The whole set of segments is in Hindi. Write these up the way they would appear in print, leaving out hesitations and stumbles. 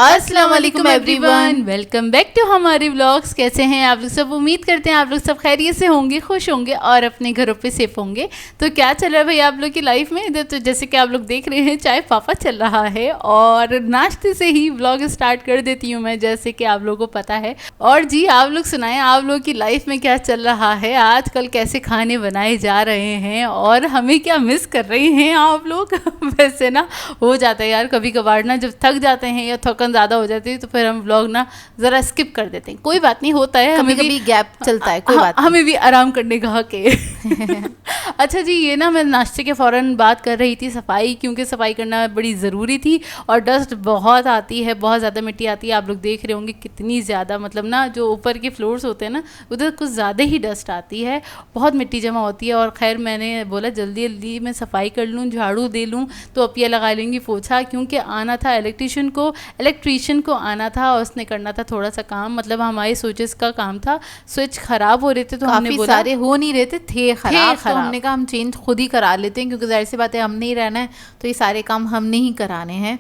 अस्सलाम वालेकुम एवरीवन, वेलकम बैक टू हमारे व्लॉग्स। कैसे हैं आप लोग सब? उम्मीद करते हैं आप लोग सब खैरियत से होंगे, खुश होंगे और अपने घरों पे सेफ होंगे। तो क्या चल रहा है भाई आप लोग की लाइफ में? इधर तो जैसे कि आप लोग देख रहे हैं चाय पापा चल रहा है और नाश्ते से ही व्लॉग स्टार्ट कर देती हूँ मैं, जैसे कि आप लोगों को पता है। और जी आप लोग सुनाएं आप लोग की लाइफ में क्या चल रहा है आजकल, कैसे खाने बनाए जा रहे हैं और हमें क्या मिस कर रहे हैं आप लोग। वैसे ना हो जाता है यार कभी कभार ना, जब थक जाते हैं या थकान ज़्यादा हो जाती है तो फिर हम व्लॉग ना ज़रा स्किप कर देते हैं। कोई बात नहीं, होता है, हमें भी गैप चलता है, कोई बात नहीं। हमें भी आराम करने का हक है। अच्छा जी, ये ना मैं नाश्ते के फ़ौरन बात कर रही थी सफाई, क्योंकि सफाई करना बड़ी ज़रूरी थी और डस्ट बहुत आती है, बहुत ज़्यादा मिट्टी आती है। आप लोग देख रहे होंगे कितनी ज़्यादा, मतलब ना जो ऊपर के फ्लोर्स होते हैं ना उधर कुछ ज़्यादा ही डस्ट आती है, बहुत मिट्टी जमा होती है। और खैर मैंने बोला जल्दी जल्दी मैं सफाई कर लूँ, झाड़ू दे लूँ, तो अब ये लगा लेंगी पोछा, क्योंकि आना था इलेक्ट्रीशियन को आना था और उसने करना था थोड़ा सा काम, मतलब हमारे स्विचेस का काम था। स्विच खराब हो रहे थे तो हमने बोला, सारे हो नहीं रहे थे खराब, तो हमने कहा हम चेंज खुद ही करा लेते हैं, क्योंकि जाहिर सी बात है हमने ही रहना है तो ये सारे काम हमने ही कराने हैं।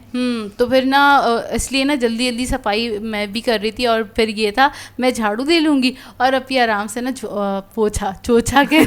तो फिर ना इसलिए ना जल्दी जल्दी सफाई मैं भी कर रही थी और फिर ये था मैं झाड़ू दे लूँगी और अब ये आराम से ना पोछा के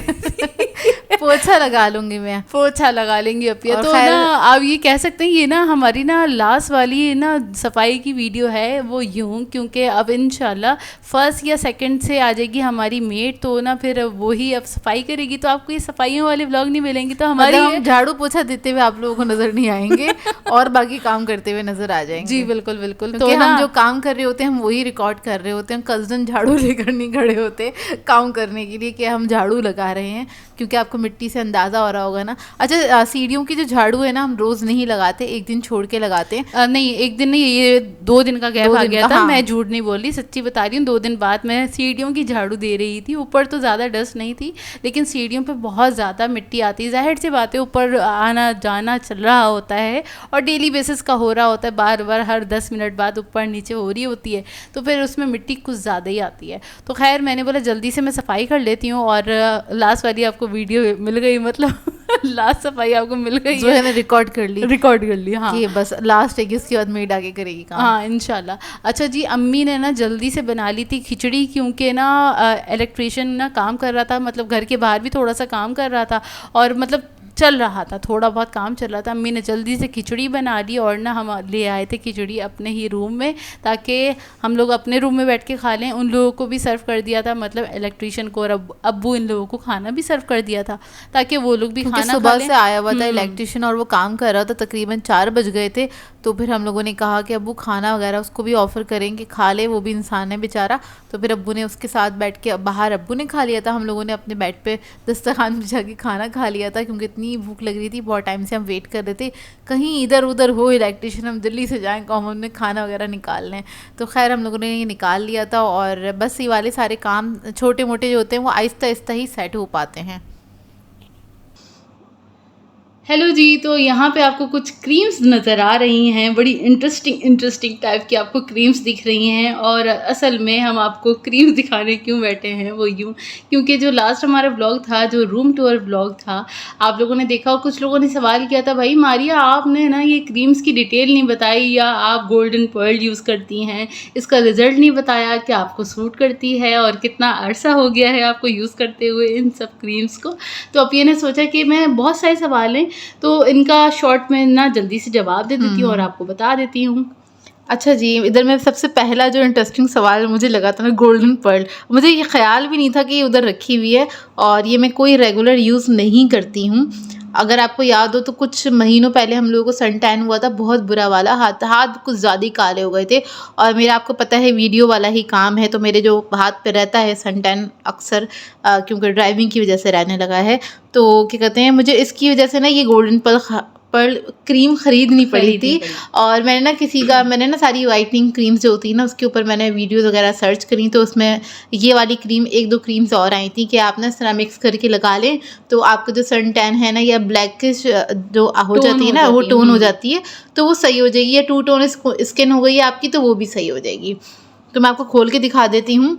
पोछा लगा लूंगी मैं, पोछा लगा लेंगी अब ये। तो ना आप ये कह सकते हैं ये ना हमारी ना लास्ट वाली ना सफाई की वीडियो है वो यूं, क्योंकि अब इंशाल्लाह फर्स्ट या सेकंड से आ जाएगी हमारी मेड, तो ना फिर वो ही अब सफाई करेगी, तो आपको ये सफाइयों वाले व्लॉग नहीं मिलेंगे। तो हमारी हम झाड़ू पोछा देते हुए आप लोगों को नजर नहीं आएंगे और बाकी काम करते हुए नजर आ जाएंगे। जी बिल्कुल बिल्कुल। तो हम जो काम कर रहे होते हैं हम वही रिकॉर्ड कर रहे होते हैं, कज़न झाड़ू लेकर नहीं खड़े होते काम करने के लिए कि हम झाड़ू लगा रहे हैं, क्योंकि आपको मिट्टी से अंदाज़ा हो रहा होगा ना। अच्छा, सीढ़ियों की जो झाड़ू है ना हम रोज़ नहीं लगाते, एक दिन छोड़ के लगाते हैं। नहीं एक दिन नहीं, ये 2 दिन का गैप आ गया था। हाँ। मैं झूठ नहीं बोल रही, सच्ची बता रही हूँ। 2 दिन बाद मैं सीढ़ियों की झाड़ू दे रही थी। ऊपर तो ज़्यादा डस्ट नहीं थी लेकिन सीढ़ियों पे बहुत ज़्यादा मिट्टी आती है, जाहिर सी बात है ऊपर आना जाना चल रहा होता है और डेली बेसिस का हो रहा होता है, बार बार हर 10 मिनट बाद ऊपर नीचे हो रही होती है, तो फिर उसमें मिट्टी कुछ ज़्यादा ही आती है। तो खैर मैंने बोला जल्दी से मैं सफाई कर लेती हूँ और लास्ट वाली आपको वीडियो मिल गई, मतलब लास्ट सफाई आपको मिल गई जो है मैं रिकॉर्ड कर ली। हाँ कि बस लास्ट है कि उसके बाद मेड आगे करेगी काम। हाँ इंशाल्लाह। अच्छा जी, अम्मी ने ना जल्दी से बना ली थी खिचड़ी, क्योंकि ना इलेक्ट्रीशियन ना काम कर रहा था, मतलब घर के बाहर भी थोड़ा सा काम कर रहा था और मतलब चल रहा था, थोड़ा बहुत काम चल रहा था। अम्मी ने जल्दी से खिचड़ी बना ली और ना हम ले आए थे खिचड़ी अपने ही रूम में, ताकि हम लोग अपने रूम में बैठ के खा लें। उन लोगों को भी सर्व कर दिया था, मतलब इलेक्ट्रीशियन को और अब्बू इन लोगों को खाना भी सर्व कर दिया था ताकि वो लोग भी खाना सुबह से आया हुआ था इलेक्ट्रीशियन और वो काम कर रहा था, तकरीबन 4 बज गए थे। तो फिर हम लोगों ने कहा कि अब्बू खाना वगैरह उसको भी ऑफ़र करेंगे, खा ले, वो भी इंसान है बेचारा। तो फिर अब्बू ने उसके साथ बैठ के, बाहर अब्बू ने खा लिया था, हम लोगों ने अपने बेड पे दस्तरखान बिछा के खाना खा लिया था, क्योंकि इतनी भूख लग रही थी, बहुत टाइम से हम वेट कर रहे थे कहीं इधर उधर हो इलेक्ट्रीशियन, हम दिल्ली से जाएँ कॉमन में खाना वगैरह निकाल लें। तो खैर हम लोगों ने ये निकाल लिया था और बस ये वाले सारे काम छोटे मोटे जो होते हैं वो आहिस्ता आहिस्ता ही सेट हो पाते हैं। हेलो जी, तो यहाँ पे आपको कुछ क्रीम्स नज़र आ रही हैं, बड़ी इंटरेस्टिंग टाइप की आपको क्रीम्स दिख रही हैं। और असल में हम आपको क्रीम्स दिखाने क्यों बैठे हैं वो यूँ, क्योंकि जो लास्ट हमारा व्लॉग था, जो रूम टूर व्लॉग था, आप लोगों ने देखा और कुछ लोगों ने सवाल किया था, भाई मारिया आपने ना ये क्रीम्स की डिटेल नहीं बताई, या आप गोल्डन पर्ल यूज़ करती हैं, इसका रिज़ल्ट नहीं बताया कि आपको सूट करती है और कितना अरसा हो गया है आपको यूज़ करते हुए इन सब क्रीम्स को। तो अब ये ने सोचा कि मैं बहुत सारे सवाल हैं तो इनका शॉर्ट में ना जल्दी से जवाब दे देती हूँ और आपको बता देती हूँ। अच्छा जी, इधर में सबसे पहला जो इंटरेस्टिंग सवाल मुझे लगा था ना, गोल्डन पर्ल, मुझे ये ख्याल भी नहीं था कि उधर रखी हुई है और ये मैं कोई रेगुलर यूज़ नहीं करती हूँ। अगर आपको याद हो तो कुछ महीनों पहले हम लोगों को सन टैन हुआ था, बहुत बुरा वाला, हाथ कुछ ज़्यादा ही काले हो गए थे और मेरा आपको पता है वीडियो वाला ही काम है, तो मेरे जो हाथ पे रहता है सन टैन अक्सर, क्योंकि ड्राइविंग की वजह से रहने लगा है। तो क्या कहते हैं, मुझे इसकी वजह से ना ये गोल्डन पर्ल क्रीम ख़रीदनी पड़ी थी और मैंने ना सारी वाइटनिंग क्रीम्स जो होती है ना उसके ऊपर मैंने वीडियोस वगैरह सर्च करी, तो उसमें ये वाली क्रीम 1-2 क्रीम्स और आई थी कि आप ना इस तरह मिक्स करके लगा लें तो आपको जो सन टैन है ना या ब्लैकिश जो हो जाती है ना वो टोन हो जाती है तो वो सही हो जाएगी, या 2 टोन स्किन हो गई है आपकी तो वो भी सही हो जाएगी। तो मैं आपको खोल के दिखा देती हूँ।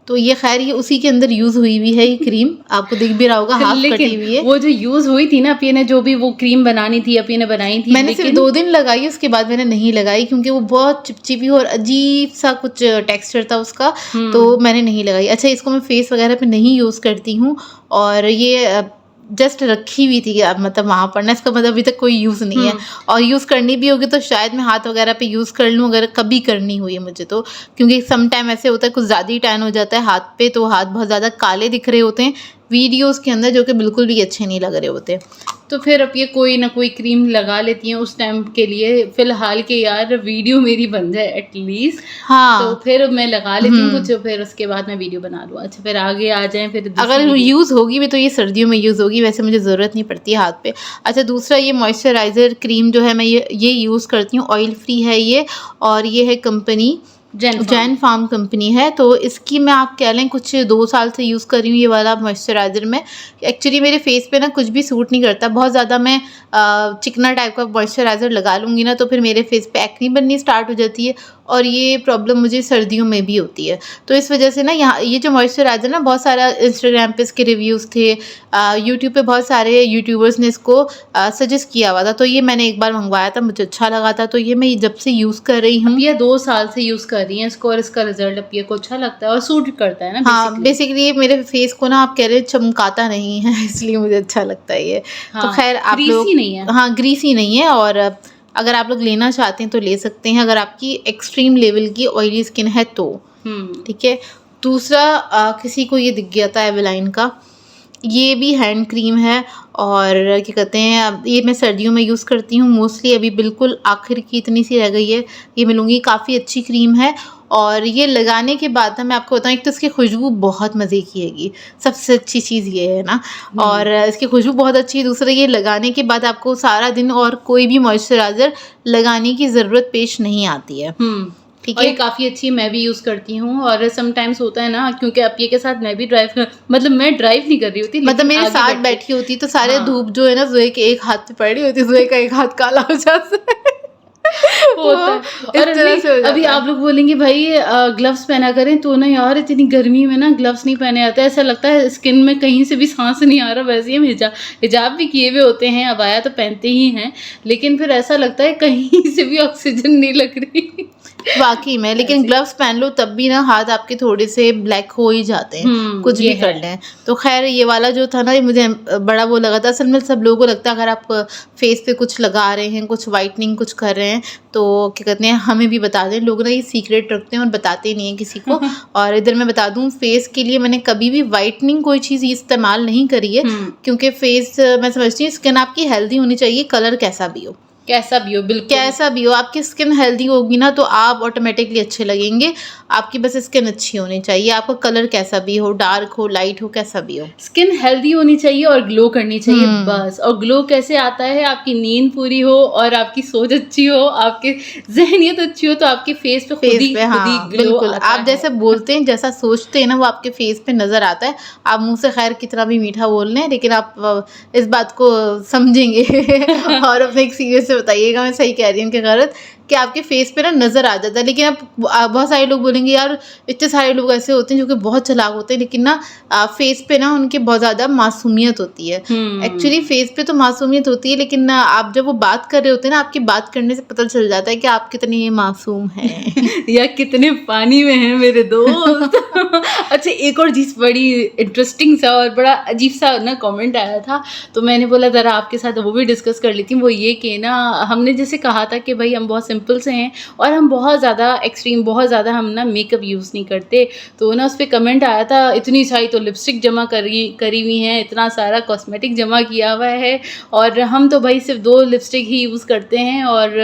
तो ये खैर ये उसी के अंदर यूज़ हुई हुई है, ये क्रीम आपको दिख भी रहा होगा, हाफ कटी हुई है। वो जो यूज हुई थी ना अपी ने, जो भी वो क्रीम बनानी थी अपी ने बनाई थी, मैंने सिर्फ 2 दिन लगाई, उसके बाद मैंने नहीं लगाई क्योंकि वो बहुत चिपचिपी और अजीब सा कुछ टेक्सचर था उसका, तो मैंने नहीं लगाई। अच्छा, इसको मैं फेस वगैरह पे नहीं यूज़ करती हूँ और ये जस्ट रखी हुई थी, अब मतलब वहाँ पर ना, इसका मतलब अभी तक कोई यूज़ नहीं है, और यूज़ करनी भी होगी तो शायद मैं हाथ वगैरह पे यूज़ कर लूँ अगर कभी करनी हुई है मुझे तो, क्योंकि सम टाइम ऐसे होता है कुछ ज़्यादा ही टैन हो जाता है हाथ पे, तो हाथ बहुत ज़्यादा काले दिख रहे होते हैं वीडियोस के अंदर, जो कि बिल्कुल भी अच्छे नहीं लग रहे होते। तो फिर अब ये कोई ना कोई क्रीम लगा लेती हैं उस टाइम के लिए, फिलहाल के यार वीडियो मेरी बन जाए एटलीस्ट। हाँ, तो फिर मैं लगा लेती हूँ कुछ, फिर उसके बाद मैं वीडियो बना लूँ। अच्छा, फिर आगे आ जाएं फिर अगर यूज़ होगी भी तो ये सर्दियों में यूज़ होगी, वैसे मुझे ज़रूरत नहीं पड़ती है हाथ पे। अच्छा, दूसरा ये मॉइस्चराइज़र क्रीम जो है मैं ये यूज़ करती हूँ, ऑयल फ्री है ये, और ये है कंपनी जैन फार्म कंपनी है। तो इसकी मैं आप कह लें कुछ 2 साल से यूज़ कर रही हूँ ये वाला मॉइस्चराइज़र। में एक्चुअली मेरे फेस पे ना कुछ भी सूट नहीं करता, बहुत ज़्यादा मैं चिकना टाइप का मॉइस्चराइज़र लगा लूँगी ना तो फिर मेरे फेस पे एक्ने बननी स्टार्ट हो जाती है, और ये प्रॉब्लम मुझे सर्दियों में भी होती है। तो इस वजह से ना यहाँ ये जो मॉइस्चराइज़र ना, बहुत सारा इंस्टाग्राम पे इसके रिव्यूज़ थे, यूट्यूब पे बहुत सारे यूट्यूबर्स ने इसको सजेस्ट किया हुआ था, तो ये मैंने एक बार मंगवाया था, मुझे अच्छा लगा था, तो ये मैं जब से यूज़ कर रही हूँ। ये 2 साल से यूज़ कर रही हैं इसको, और इसका रिजल्ट अब ये को अच्छा लगता है और सूट करता है ना। हाँ, बेसिकली मेरे फेस को ना आप कह रहे चमकाता नहीं है इसलिए मुझे अच्छा लगता है ये। तो खैर आप लोग, ग्रीसी नहीं है। हाँ, ग्रीसी नहीं है, और अगर आप लोग लेना चाहते हैं तो ले सकते हैं, अगर आपकी एक्सट्रीम लेवल की ऑयली स्किन है तो। ठीक है। दूसरा किसी को ये दिख गया था एवेलाइन का, ये भी हैंड क्रीम है, और क्या कहते हैं, अब ये मैं सर्दियों में यूज़ करती हूँ मोस्टली, अभी बिल्कुल आखिर की इतनी सी रह गई है, ये मिलूँगी, काफ़ी अच्छी क्रीम है। और ये लगाने के बाद ना मैं आपको बताऊँ, एक तो इसकी खुशबू बहुत मज़े की हैगी, सबसे अच्छी चीज़ ये है ना, और इसकी खुशबू बहुत अच्छी है। दूसरा, ये लगाने के बाद आपको सारा दिन और कोई भी मॉइस्चराइज़र लगाने की ज़रूरत पेश नहीं आती है। ठीक है, ये काफ़ी अच्छी, मैं भी यूज़ करती हूँ। और समटाइम्स होता है ना, क्योंकि अपी के साथ मैं भी मतलब मैं ड्राइव नहीं कर रही होती, मतलब मेरे साथ बैठी होती तो सारे धूप जो है ना ज़ोए के एक हाथ पे पड़ी होती, ज़ोए का एक हाथ काला हो जाता है होता है। और अभी आप लोग बोलेंगे भाई ग्लव्स पहना करें, तो ना यार इतनी गर्मी में ना ग्लव्स नहीं पहने जाते, ऐसा लगता है स्किन में कहीं से भी सांस नहीं आ रहा। वैसे ही हम हिजाब भी किए हुए होते हैं, अबाया तो पहनते ही हैं, लेकिन फिर ऐसा लगता है कहीं से भी ऑक्सीजन नहीं लग रही वाकई में। लेकिन ग्लव्स पहन लो तब भी ना हाथ आपके थोड़े से ब्लैक हो ही जाते हैं, कुछ भी कर लें। तो खैर ये वाला जो था ना, ये मुझे बड़ा वो लगा था। असल में सब लोगों को लगता है अगर आप फेस पे कुछ लगा रहे हैं, कुछ वाइटनिंग कुछ कर रहे हैं, तो क्या कहते हैं, हमें भी बता दें। लोग ना ये सीक्रेट रखते हैं और बताते नहीं हैं किसी को। और इधर मैं बता दूं, फेस के लिए मैंने कभी भी वाइटनिंग कोई चीज़ इस्तेमाल नहीं करी है, क्योंकि फेस मैं समझती हूँ स्किन आपकी हेल्दी होनी चाहिए, कलर कैसा भी हो, बिल्कुल कैसा भी हो, आपकी स्किन हेल्दी होगी ना तो आप ऑटोमेटिकली अच्छे लगेंगे। आपकी बस स्किन अच्छी होनी चाहिए, आपका कलर कैसा भी हो, डार्क हो, लाइट हो, कैसा भी हो, स्किन हेल्दी होनी चाहिए और ग्लो करनी चाहिए बस। और ग्लो कैसे आता है, आपकी नींद पूरी हो और आपकी सोच अच्छी हो, आपकी जहनियत अच्छी हो, तो आपके फेस पे खुद ही ग्लो आता आप जैसे बोलते हैं, जैसा सोचते हैं ना, वो आपके फेस पे नजर आता है। आप मुंह से खैर कितना भी मीठा बोल रहे हैं, लेकिन आप इस बात को समझेंगे और अपने एक्सपीरियंस से बताइएगा मैं सही कह रही हूँ कि गलत, कि आपके फेस पे ना नज़र आ जाता है। लेकिन अब बहुत सारे लोग बोलेंगे यार इतने सारे लोग ऐसे होते हैं जो कि बहुत चालाक होते हैं, लेकिन ना फेस पे ना उनके बहुत ज़्यादा मासूमियत होती है। एक्चुअली फेस पे तो मासूमियत होती है, लेकिन ना आप जब वो बात कर रहे होते हैं ना, आपकी बात करने से पता चल जाता है कि आप कितने मासूम हैं या कितने पानी में हैं मेरे दोस्त अच्छा, एक और चीज़ बड़ी इंटरेस्टिंग सा और बड़ा अजीब सा ना कमेंट आया था, तो मैंने बोला ज़रा आपके साथ वो भी डिस्कस कर लेती हूँ। वो ये कि ना, हमने जैसे कहा था कि भाई हम बहुत सिंपल से हैं और हम बहुत ज़्यादा एक्सट्रीम, बहुत ज़्यादा हम ना मेकअप यूज़ नहीं करते, तो ना उस पर कमेंट आया था, इतनी सारी तो लिपस्टिक जमा करी हुई हैं, इतना सारा कॉस्मेटिक जमा किया हुआ है, और हम तो भाई सिर्फ 2 लिपस्टिक ही यूज़ करते हैं, और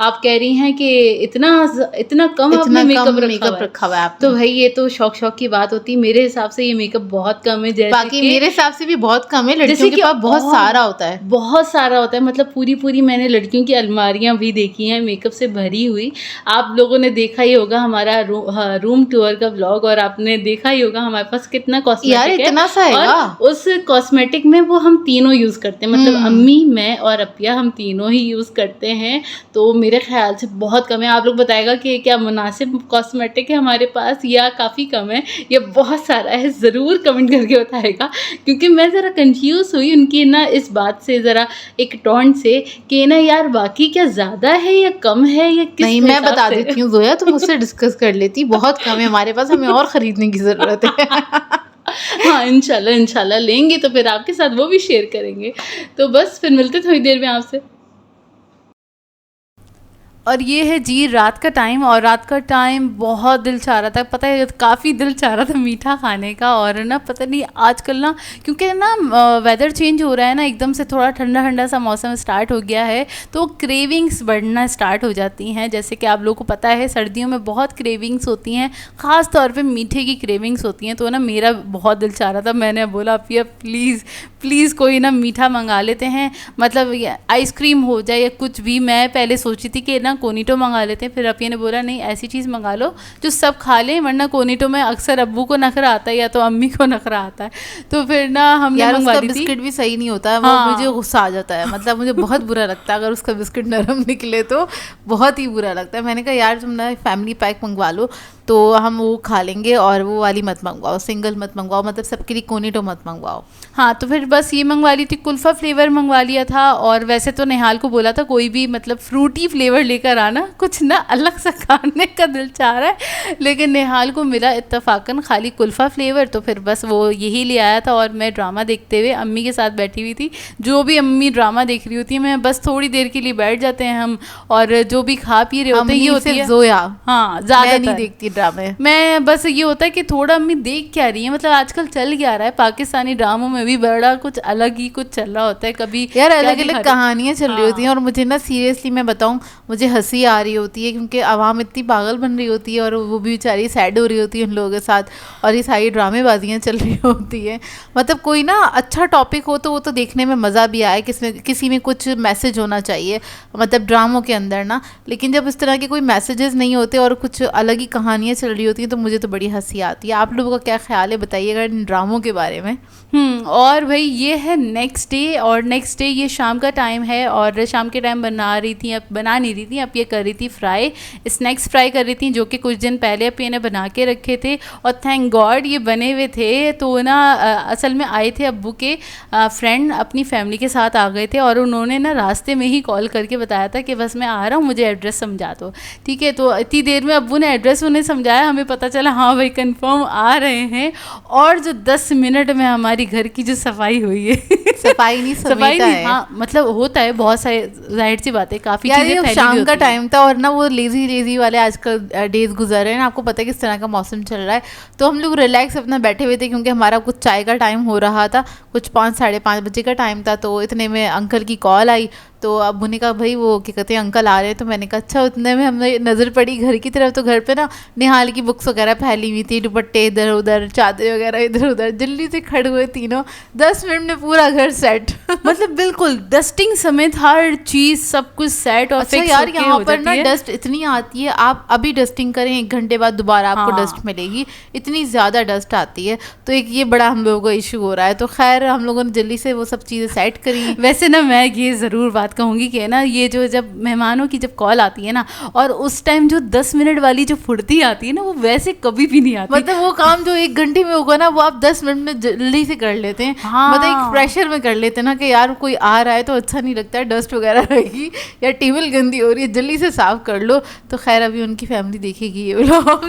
आप कह रही हैं कि इतना कम आपने मेकअप रखा हुआ है। तो भाई ये तो शौक की बात होती है। मेरे हिसाब से ये मेकअप बहुत कम है, जैसे बाकी मेरे हिसाब से भी बहुत कम है। लड़कियों के पास बहुत सारा होता है, बहुत सारा होता है। मतलब पूरी मैंने लड़कियों की अलमारियां भी देखी हैं मेकअप से भरी हुई। आप लोगों ने देखा ही होगा हमारा रूम टूर का व्लॉग, और आपने देखा ही होगा हमारे पास कितना यार कॉस्मेटिक है। इतना सा हैगा। और उस कॉस्मेटिक में वो हम तीनों यूज़ करते हैं, मतलब अम्मी, मैं और अपिया, हम तीनों ही यूज़ करते हैं। तो मेरे ख्याल से बहुत कम है। आप लोग बताएगा कि क्या मुनासिब कॉस्मेटिक है हमारे पास या काफ़ी कम है या बहुत सारा है, ज़रूर कमेंट करके बताएगा, क्योंकि मैं ज़रा कंफ्यूज हुई उनकी ना इस बात से, ज़रा एक टॉन्ट से कि ना यार बाकी क्या ज़्यादा है या कम है या किस नहीं, मैं हिसाब बता से? देती हूँ ज़ोया, तुम मुझसे डिस्कस कर लेती। बहुत कम है हमारे पास, हमें और ख़रीदने की ज़रूरत है। हाँ, इंशाल्लाह लेंगे तो फिर आपके साथ वो भी शेयर करेंगे। तो बस फिर मिलते थोड़ी देर में आपसे। और ये है जी रात का टाइम, और रात का टाइम बहुत दिल चाह रहा था, पता है काफ़ी दिल चाह रहा था मीठा खाने का। और ना पता नहीं आजकल ना, क्योंकि ना वेदर चेंज हो रहा है ना, एकदम से थोड़ा ठंडा ठंडा सा मौसम स्टार्ट हो गया है, तो क्रेविंग्स बढ़ना स्टार्ट हो जाती हैं। जैसे कि आप लोगों को पता है सर्दियों में बहुत क्रेविंग्स होती हैं, ख़ास तौर पे मीठे की क्रेविंग्स होती हैं। तो ना मेरा बहुत दिल चाह रहा था, मैंने बोला अपिया प्लीज़ कोई ना मीठा मंगा लेते हैं, मतलब आइसक्रीम हो जाए या कुछ भी। मैं पहले सोची थी कि ना कोनीटो मंगा लेते हैं, फिर अपिया ने बोला नहीं ऐसी चीज़ मंगा लो जो सब खा लें, वरना कोनीटो में अक्सर अब्बू को नखरा आता है या तो अम्मी को नखरा आता है। तो फिर ना हमने मंगवा ली थी। बिस्किट भी सही नहीं होता है, वो हाँ। मुझे गुस्सा आ जाता है, मतलब मुझे बहुत बुरा लगता है अगर उसका बिस्किट नरम निकले तो बहुत ही बुरा लगता है। मैंने कहा यार तुम ना फैमिली पैक मंगवा लो तो हम वो खा लेंगे, और वो वाली मत मंगवाओ, सिंगल मत मंगवाओ, मतलब सबके लिए कोनीटो मत मंगवाओ। हाँ, तो फिर बस ये मंगवा ली थी, कुल्फ़ा फ्लेवर मंगवा लिया था। और वैसे तो निहाल को बोला था कोई भी मतलब फ्रूटी फ्लेवर लेकर आना, कुछ ना अलग सा खाने का दिल चाह रहा है, लेकिन निहाल को मिला इत्तफाकन खाली कुल्फ़ा फ्लेवर, तो फिर बस वो यही ले आया था। और मैं ड्रामा देखते हुए अम्मी के साथ बैठी हुई थी। जो भी अम्मी ड्रामा देख रही होती है, मैं बस थोड़ी देर के लिए बैठ जाते हैं हम, और जो भी खा पी रहे होते हैं, ये होती है ज़ोया। हाँ, ज़्यादा नहीं देखती ड्रामे मैं, बस ये होता है कि थोड़ा अम्मी देख क्या रही है, मतलब आजकल चल क्या रहा है पाकिस्तानी ड्रामों में भी बड़ा कुछ अलग ही कुछ चल रहा होता है। कभी यार अलग अलग कहानियाँ चल रही होती हैं, और मुझे ना सीरियसली मैं बताऊँ, मुझे हंसी आ रही होती है क्योंकि आवाम इतनी पागल बन रही होती है और वो भी बेचारी सैड हो रही होती है उन लोगों के साथ, और ये सारी ड्रामेबाजियाँ चल रही होती है। मतलब कोई ना अच्छा टॉपिक हो तो वो तो देखने में मज़ा भी आए, किसी में कुछ मैसेज होना चाहिए, मतलब ड्रामों के अंदर ना। लेकिन जब इस तरह के कोई मैसेजेस नहीं होते और कुछ अलग ही कहानियाँ चल रही होती हैं तो मुझे तो बड़ी हंसी आती है। आप लोगों का क्या ख्याल है, बताइएगा इन ड्रामों के बारे में। और भाई ये है नेक्स्ट डे, और नेक्स्ट डे ये शाम का टाइम है, और शाम के टाइम बना नहीं रही थी, अब ये कर रही थी फ्राई, स्नैक्स फ्राई कर रही थी, जो कि कुछ दिन पहले अब ये ने बना के रखे थे, और थैंक गॉड ये बने हुए थे। तो ना असल में आए थे अब्बू के फ्रेंड, अपनी फैमिली के साथ आ गए थे, और उन्होंने ना रास्ते में ही कॉल करके बताया था कि बस मैं आ रहा हूँ, मुझे एड्रेस समझा दो। ठीक है, तो इतनी देर में अब्बू ने एड्रेस उन्हें समझाया, हमें पता चला हाँ भाई कंफर्म आ रहे हैं। और जो 10 मिनट में हमारी घर की जो सफाई हुई है सफाई नहीं है। हाँ, मतलब होता है बहुत सारे, जाहिर सी बात है काफ़ी चीज़ें फैली शाम का टाइम था, और ना वो लेजी वाले आजकल डेज गुजर रहे हैं ना, आपको पता है किस तरह का मौसम चल रहा है, तो हम लोग रिलैक्स अपना बैठे हुए थे क्योंकि हमारा कुछ चाय का टाइम हो रहा था, कुछ 5 साढ़े 5 बजे का टाइम था। तो इतने में अंकल की कॉल आई, तो अब्बू ने कहा भाई वो क्या कहते हैं अंकल आ रहे हैं, तो मैंने कहा अच्छा। उतने में हमें नज़र पड़ी घर की तरफ, तो घर पे ना निहाल की बुक्स वगैरह फैली हुई थी, दुपट्टे इधर उधर, चादर वगैरह इधर उधर, जल्दी से खड़े हुए तीनों, 10 मिनट में पूरा घर सेट मतलब बिल्कुल डस्टिंग समेत हर चीज़ सब कुछ सेट और अच्छा यार यहाँ पर ना डस्ट इतनी आती है, आप अभी डस्टिंग करें 1 घंटे बाद दोबारा आपको डस्ट मिलेगी, इतनी ज़्यादा डस्ट आती है। तो एक ये बड़ा हम लोगों को इशू हो रहा है, तो खैर हम लोगों ने जल्दी से वो सब चीज़ें सेट करी। वैसे ना मैं ये ज़रूर बात कहूँगी कि ना ये जो जब मेहमानों की जब कॉल आती है ना, और उस टाइम जो 10 मिनट वाली जो फुर्ती आती है ना, वो वैसे कभी भी नहीं आती। मतलब वो काम जो 1 घंटे में होगा ना, वो आप 10 मिनट में जल्दी से कर लेते हैं। हाँ। मतलब एक प्रेशर में कर लेते हैं ना कि यार कोई आ रहा है तो अच्छा नहीं लगता है, डस्ट वगैरह रहेगी या टेबल गंदी हो रही है, जल्दी से साफ कर लो। तो खैर अभी उनकी फैमिली देखेगी ये व्लॉग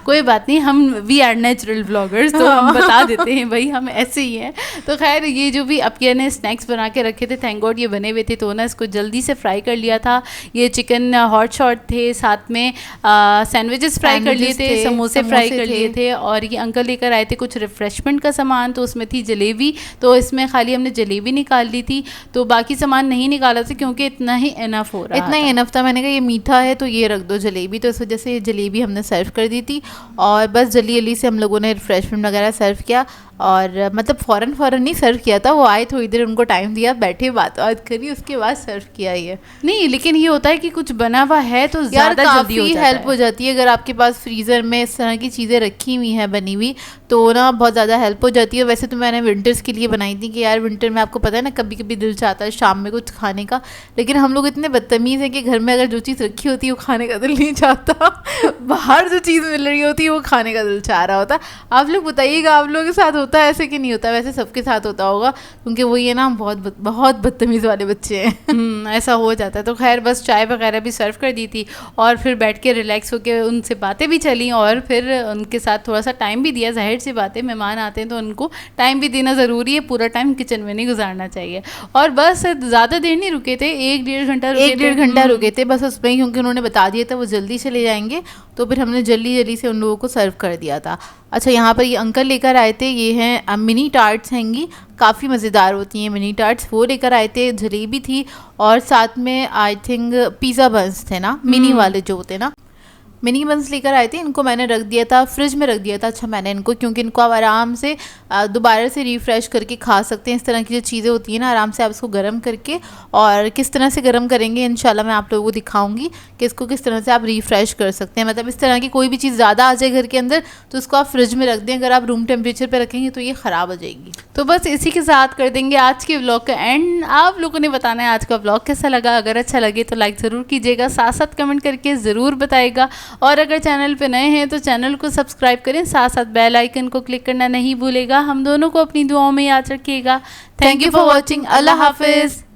कोई बात नहीं, हम वी आर नेचुरल व्लॉगर्स, तो हम बता देते हैं भाई हम ऐसे ही हैं। तो खैर ये जो भी अपिया ने स्नैक्स बना के रखे थे, थैंक गॉड ये बने हुए थे, तो ना इसको जल्दी से फ्राई कर लिया था। ये चिकन हॉट शॉट थे, साथ में सैंडविचेस फ्राई कर लिए थे, समोसे फ्राई कर लिए थे, और ये अंकल लेकर आए थे कुछ रिफ्रेशमेंट का सामान, तो उसमें थी जलेबी, तो इसमें खाली हमने जलेबी निकाल ली थी, तो बाकी सामान नहीं निकाला था क्योंकि इतना ही इनफ हो रहा था। इतना ही इनफ था। मैंने कहा ये मीठा है तो ये रख दो जलेबी, तो इस वजह से ये जलेबी हमने सर्व कर दी थी, और बस जल्दी जल्दी से हम लोगों ने रिफ्रेशमेंट वगैरह सर्व किया, और मतलब फ़ौरन नहीं सर्व किया था, वो आए थोड़ी देर उनको टाइम दिया, बैठे बात करी, होगी उसके बाद सर्व किया ये। नहीं, लेकिन ये होता है कि कुछ बना हुआ है तो यार ज़्यादा जल्दी हो काफ़ी जाता हेल्प हो है। जाती है अगर आपके पास फ्रीज़र में इस तरह की चीज़ें रखी हुई हैं बनी हुई, तो ना बहुत ज़्यादा हेल्प हो जाती है। वैसे तो मैंने विंटर्स के लिए बनाई थी कि यार विंटर में आपको पता है ना कभी कभी दिल चाहता है शाम में कुछ खाने का, लेकिन हम लोग इतने बदतमीज़ हैं कि घर में अगर जो चीज़ रखी होती है वो खाने का दिल नहीं चाहता बाहर जो चीज़ मिल रही होती है वो खाने का दिल चाह रहा होता है। आप लोग बताइएगा आप लोगों के साथ होता है ऐसे कि नहीं होता? वैसे सबके साथ होता होगा क्योंकि वो ये ना बहुत बदतमीज़ वाले बच्चे हैं। ऐसा हो जाता है। तो खैर बस चाय वगैरह भी सर्व कर दी थी और फिर बैठ के रिलैक्स होके उनसे बातें भी चली और फिर उनके साथ थोड़ा सा टाइम भी दिया। ज़ाहिर सी बात है, मेहमान आते हैं तो उनको टाइम भी देना ज़रूरी है, पूरा टाइम किचन में नहीं गुजारना चाहिए। और बस ज़्यादा देर नहीं रुके थे, 1-1.5 घंटा रुके थे। 1-1.5 घंटा रुके थे बस उसमें, क्योंकि उन्होंने बता दिया था वो जल्दी चले जाएंगे, तो फिर हमने जल्दी से उन लोगों को सर्व कर दिया था। अच्छा, यहाँ पर ये अंकल लेकर आए थे, ये हैं मिनी टार्ट्स हैंगी, काफ़ी मज़ेदार होती हैं मिनी टार्ट्स, वो लेकर आए थे। जलेबी थी और साथ में आई थिंक पिज़्ज़ा बन्स थे ना, मिनी वाले जो होते ना, मिनी बन्स लेकर आए थे। इनको मैंने रख दिया था, फ्रिज में रख दिया था। अच्छा मैंने इनको, क्योंकि इनको आप आराम से दोबारा से रिफ़्रेश करके खा सकते हैं। इस तरह की जो चीज़ें होती हैं ना, आराम से आप इसको गर्म करके, और किस तरह से गर्म करेंगे इंशाल्लाह मैं आप लोगों को दिखाऊंगी कि इसको किस तरह से आप रिफ़्रेश कर सकते हैं। मतलब इस तरह की कोई भी चीज़ ज़्यादा आ जाए घर के अंदर तो उसको आप फ्रिज में रख दें, अगर आप रूम टेम्परेचर पर रखेंगे तो ये ख़राब हो जाएगी। तो बस इसी के साथ कर देंगे आज के व्लॉग का एंड। आप लोगों ने बताना है आज का व्लॉग कैसा लगा। अगर अच्छा लगे तो लाइक ज़रूर कीजिएगा, साथ साथ कमेंट करके ज़रूर बताइएगा, और अगर चैनल पे नए हैं तो चैनल को सब्सक्राइब करें, साथ साथ बेल आइकन को क्लिक करना नहीं भूलेगा। हम दोनों को अपनी दुआओं में याद रखिएगा। Thank you for watching. अल्लाह हाफिज़।